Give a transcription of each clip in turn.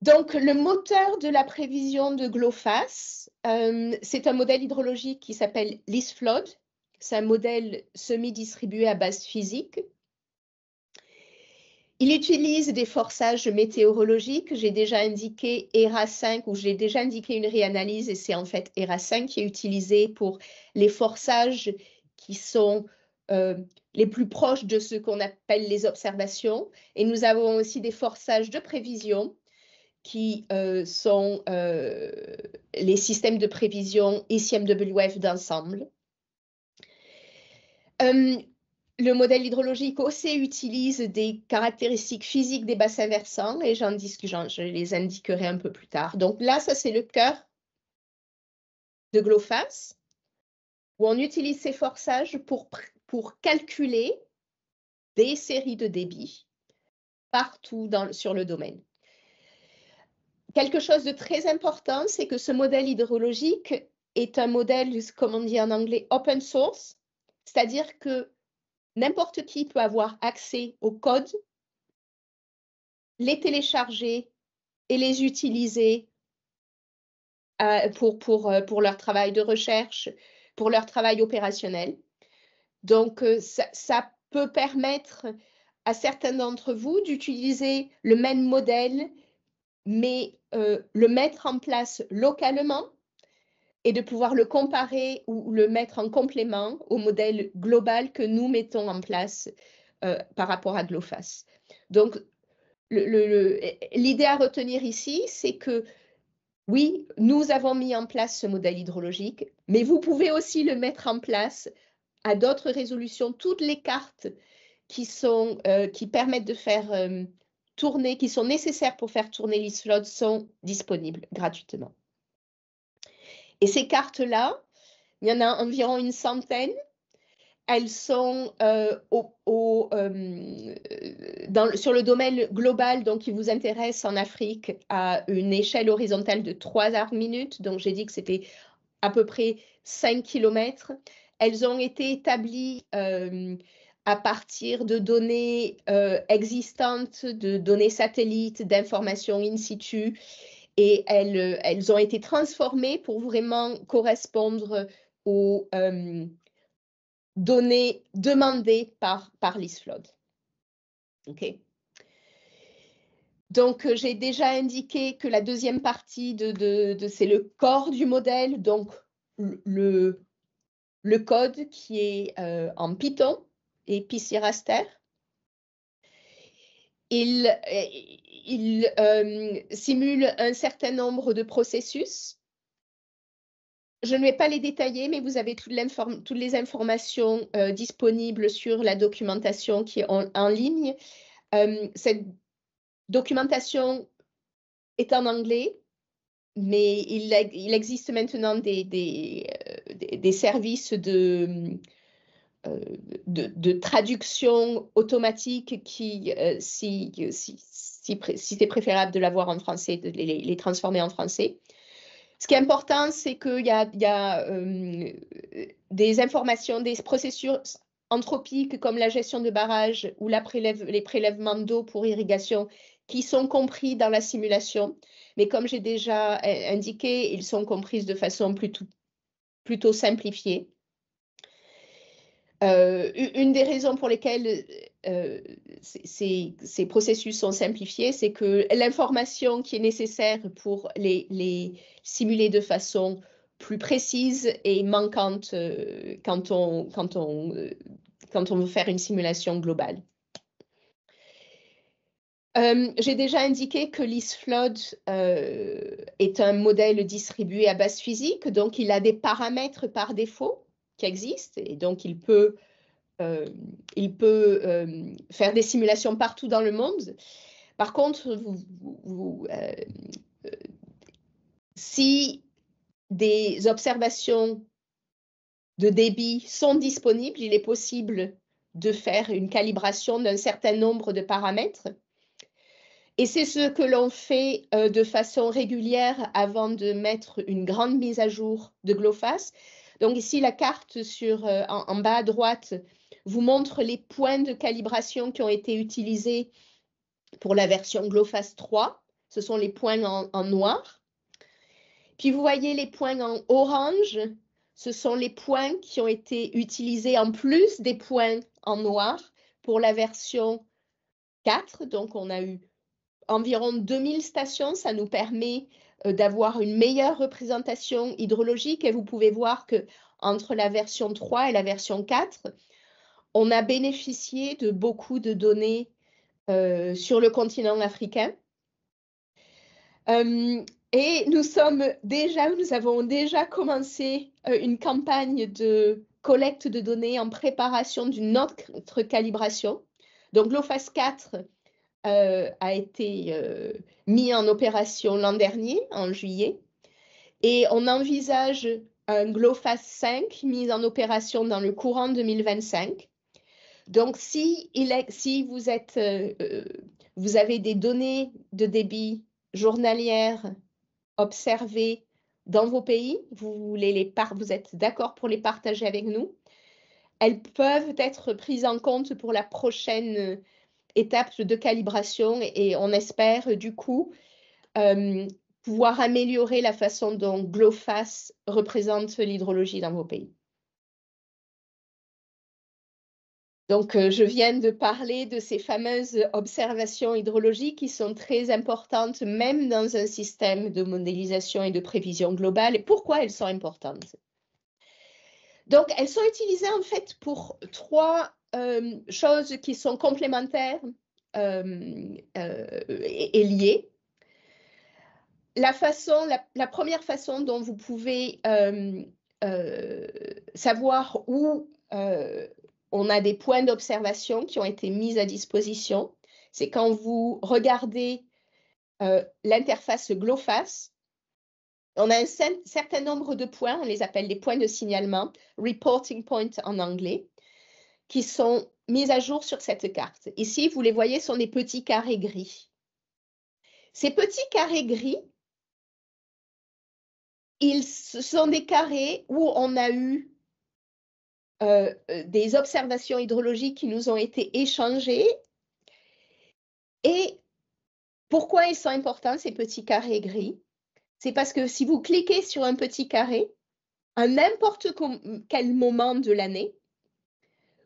Donc, le moteur de la prévision de GLOFASS, c'est un modèle hydrologique qui s'appelle LISFLOD. C'est un modèle semi-distribué à base physique. Il utilise des forçages météorologiques. J'ai déjà indiqué ERA5 ou j'ai déjà indiqué une réanalyse et c'est en fait ERA5 qui est utilisé pour les forçages qui sont les plus proches de ce qu'on appelle les observations. Et nous avons aussi des forçages de prévision qui sont les systèmes de prévision ICMWF d'ensemble. Le modèle hydrologique aussi utilise des caractéristiques physiques des bassins versants et je les indiquerai un peu plus tard. Donc là, ça c'est le cœur de GLOFASS, où on utilise ces forçages pour calculer des séries de débit partout sur le domaine. Quelque chose de très important, c'est que ce modèle hydrologique est un modèle, comme on dit en anglais, open source, c'est-à-dire que n'importe qui peut avoir accès au code, les télécharger et les utiliser pour leur travail de recherche, pour leur travail opérationnel. Donc, ça peut permettre à certains d'entre vous d'utiliser le même modèle, mais le mettre en place localement et de pouvoir le comparer ou le mettre en complément au modèle global que nous mettons en place par rapport à GLOFASS. Donc, l'idée à retenir ici, c'est que oui, nous avons mis en place ce modèle hydrologique, mais vous pouvez aussi le mettre en place à d'autres résolutions. Toutes les cartes qui permettent de faire tourner, qui sont nécessaires pour faire tourner LISFLOD sont disponibles gratuitement. Et ces cartes-là, il y en a environ une centaine. Elles sont sur le domaine global, donc qui vous intéresse en Afrique, à une échelle horizontale de 3 arcs-minutes. Donc, j'ai dit que c'était à peu près 5 km. Elles ont été établies à partir de données existantes, de données satellites, d'informations in situ. Et elles ont été transformées pour vraiment correspondre aux données demandées par LISFLOD. OK. Donc, j'ai déjà indiqué que la deuxième partie c'est le corps du modèle, donc le code qui est en Python et PC Raster. Il simule un certain nombre de processus. Je ne vais pas les détailler, mais vous avez toutes les informations disponibles sur la documentation qui est en ligne. Cette documentation est en anglais, mais il existe maintenant des services de traduction automatique qui, si c'est préférable de l'avoir en français, de les transformer en français. Ce qui est important, c'est qu'il y a des informations, des processus anthropiques comme la gestion de barrages ou les prélèvements d'eau pour irrigation qui sont compris dans la simulation. Mais comme j'ai déjà indiqué, ils sont compris de façon plutôt simplifiée. Une des raisons pour lesquelles ces processus sont simplifiés, c'est que l'information qui est nécessaire pour les simuler de façon plus précise est manquante quand on veut faire une simulation globale. J'ai déjà indiqué que LISFLOD est un modèle distribué à base physique, donc il a des paramètres par défaut qui existent et donc il peut faire des simulations partout dans le monde. Par contre, si des observations de débit sont disponibles, il est possible de faire une calibration d'un certain nombre de paramètres. Et c'est ce que l'on fait de façon régulière avant de mettre une grande mise à jour de GLOFASS. Donc ici, la carte en bas à droite vous montre les points de calibration qui ont été utilisés pour la version GLOFASS 3. ce sont les points en noir. Puis vous voyez les points en orange, ce sont les points qui ont été utilisés en plus des points en noir pour la version 4. Donc on a eu environ 2000 stations, ça nous permet d'avoir une meilleure représentation hydrologique et vous pouvez voir que entre la version 3 et la version 4, on a bénéficié de beaucoup de données sur le continent africain. Et nous avons déjà commencé une campagne de collecte de données en préparation d'une autre calibration. Donc GLOFASS 4 a été mis en opération l'an dernier, en juillet, et on envisage un GLOFASS 5 mis en opération dans le courant 2025. Donc, si vous avez des données de débit journalières observées dans vos pays, vous êtes d'accord pour les partager avec nous, elles peuvent être prises en compte pour la prochaine étape de calibration et on espère du coup pouvoir améliorer la façon dont GLOFASS représente l'hydrologie dans vos pays. Donc, je viens de parler de ces fameuses observations hydrologiques qui sont très importantes, même dans un système de modélisation et de prévision globale. Et pourquoi elles sont importantes? Donc, elles sont utilisées en fait pour trois choses qui sont complémentaires et liées. La première façon dont vous pouvez savoir où on a des points d'observation qui ont été mis à disposition, c'est quand vous regardez l'interface GLOFASS, on a un certain nombre de points, on les appelle les points de signalement, reporting point en anglais, qui sont mis à jour sur cette carte. Ici, vous les voyez, sont des petits carrés gris. Ces petits carrés gris, ce sont des carrés où on a eu des observations hydrologiques qui nous ont été échangées. Et pourquoi ils sont importants, ces petits carrés gris? C'est parce que si vous cliquez sur un petit carré, à n'importe quel moment de l'année,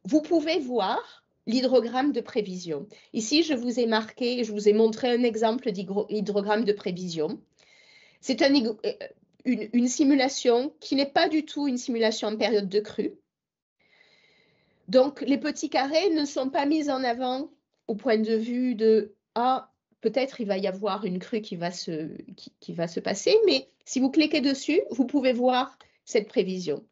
vous pouvez voir l'hydrogramme de prévision. Ici, je vous ai montré un exemple d'hydrogramme de prévision. C'est une simulation qui n'est pas du tout une simulation en période de crue. Donc, les petits carrés ne sont pas mis en avant au point de vue de « Ah, peut-être il va y avoir une crue qui va se passer », mais si vous cliquez dessus, vous pouvez voir cette prévision.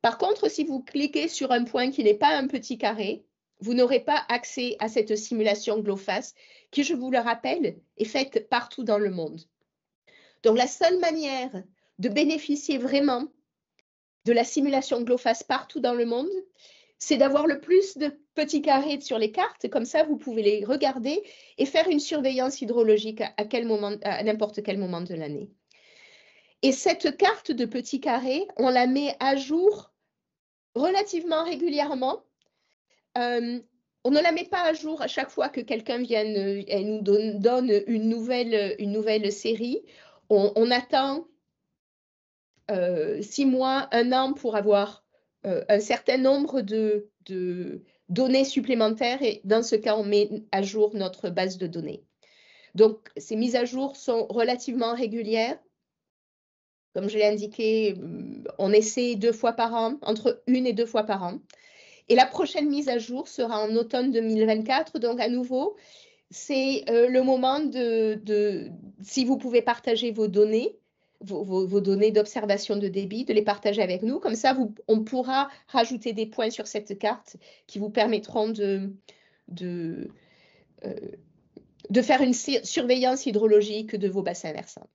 Par contre, si vous cliquez sur un point qui n'est pas un petit carré, vous n'aurez pas accès à cette simulation GLOFASS qui, je vous le rappelle, est faite partout dans le monde. Donc, la seule manière de bénéficier vraiment de la simulation GLOFASS partout dans le monde, c'est d'avoir le plus de petits carrés sur les cartes, comme ça vous pouvez les regarder et faire une surveillance hydrologique à n'importe quel moment de l'année. Et cette carte de petits carrés, on la met à jour relativement régulièrement. On ne la met pas à jour à chaque fois que quelqu'un vient et nous donne une nouvelle série. On attend 6 mois, 1 an pour avoir un certain nombre de données supplémentaires et dans ce cas, on met à jour notre base de données. Donc, ces mises à jour sont relativement régulières. Comme je l'ai indiqué, on essaie 2 fois par an, entre 1 et 2 fois par an. Et la prochaine mise à jour sera en automne 2024. Donc, à nouveau, c'est le moment si vous pouvez partager vos données, vos données d'observation de débit, de les partager avec nous. Comme ça, on pourra rajouter des points sur cette carte qui vous permettront de faire une surveillance hydrologique de vos bassins versants.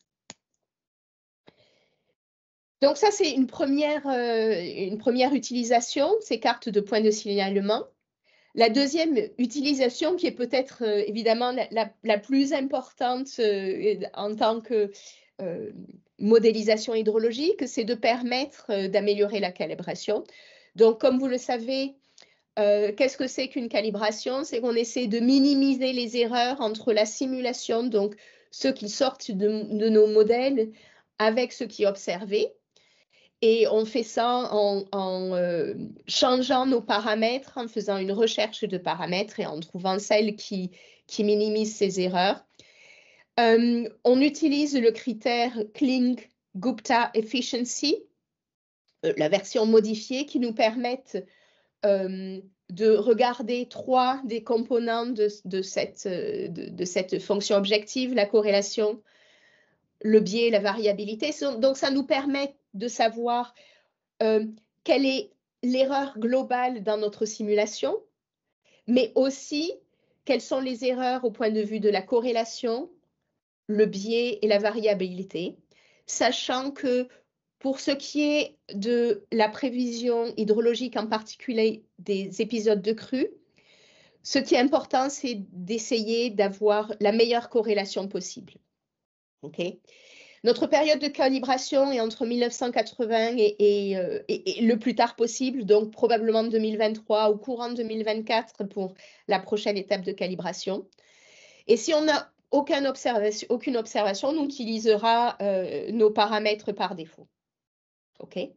Donc ça, c'est une première utilisation, ces cartes de points de signalement. La deuxième utilisation, qui est peut-être évidemment la plus importante en tant que modélisation hydrologique, c'est de permettre d'améliorer la calibration. Donc, comme vous le savez, qu'est-ce que c'est qu'une calibration? C'est qu'on essaie de minimiser les erreurs entre la simulation, donc ce qui sortent de nos modèles avec ce qui est observé. Et on fait ça en changeant nos paramètres, en faisant une recherche de paramètres et en trouvant celles qui minimisent ces erreurs. On utilise le critère Kling-Gupta Efficiency, la version modifiée, qui nous permettent de regarder 3 des composants de cette fonction objective, la corrélation, le biais et la variabilité. Donc, ça nous permet de savoir quelle est l'erreur globale dans notre simulation, mais aussi quelles sont les erreurs au point de vue de la corrélation, le biais et la variabilité, sachant que pour ce qui est de la prévision hydrologique, en particulier des épisodes de crue, ce qui est important, c'est d'essayer d'avoir la meilleure corrélation possible. Okay. Notre période de calibration est entre 1980 et le plus tard possible, donc probablement 2023 ou courant 2024 pour la prochaine étape de calibration. Et si on n'a aucune observation, on utilisera nos paramètres par défaut. Okay.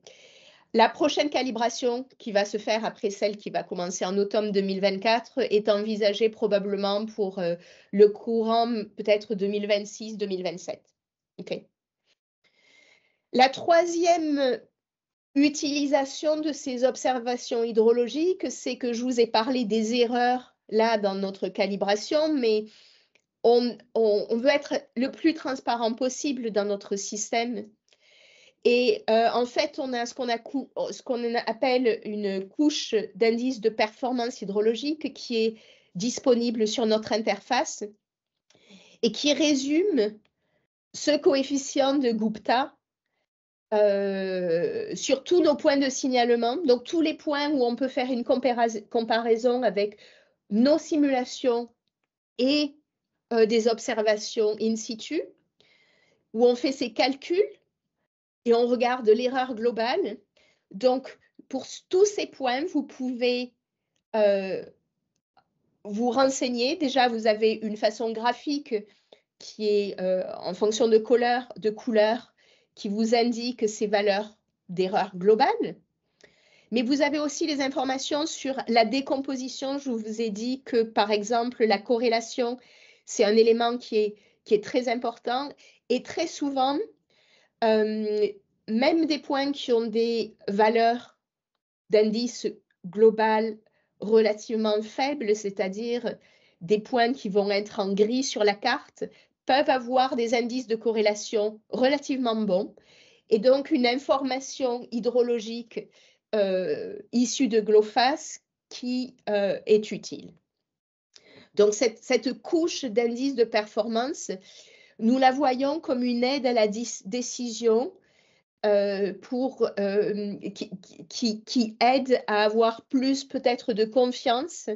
La prochaine calibration qui va se faire après celle qui va commencer en automne 2024 est envisagée probablement pour le courant peut-être 2026-2027. Okay. La troisième utilisation de ces observations hydrologiques, c'est que je vous ai parlé des erreurs là dans notre calibration, mais on veut être le plus transparent possible dans notre système. Et en fait, on a ce qu'on appelle une couche d'indice de performance hydrologique qui est disponible sur notre interface et qui résume ce coefficient de Gupta sur tous nos points de signalement, donc tous les points où on peut faire une comparaison avec nos simulations et des observations in situ, où on fait ces calculs et on regarde l'erreur globale. Donc, pour tous ces points, vous pouvez vous renseigner. Déjà, vous avez une façon graphique qui est en fonction de couleur, qui vous indique ces valeurs d'erreur globale. Mais vous avez aussi les informations sur la décomposition. Je vous ai dit que, par exemple, la corrélation, c'est un élément qui est très important. Et très souvent, même des points qui ont des valeurs d'indice global relativement faibles, c'est-à-dire des points qui vont être en gris sur la carte, peuvent avoir des indices de corrélation relativement bons. Et donc, une information hydrologique issue de GLOFASS qui est utile. Donc, cette couche d'indices de performance, nous la voyons comme une aide à la décision qui aide à avoir plus peut-être de confiance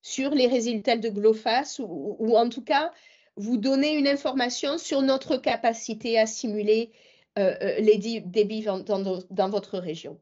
sur les résultats de GLOFASS ou en tout cas vous donner une information sur notre capacité à simuler les débits dans votre région.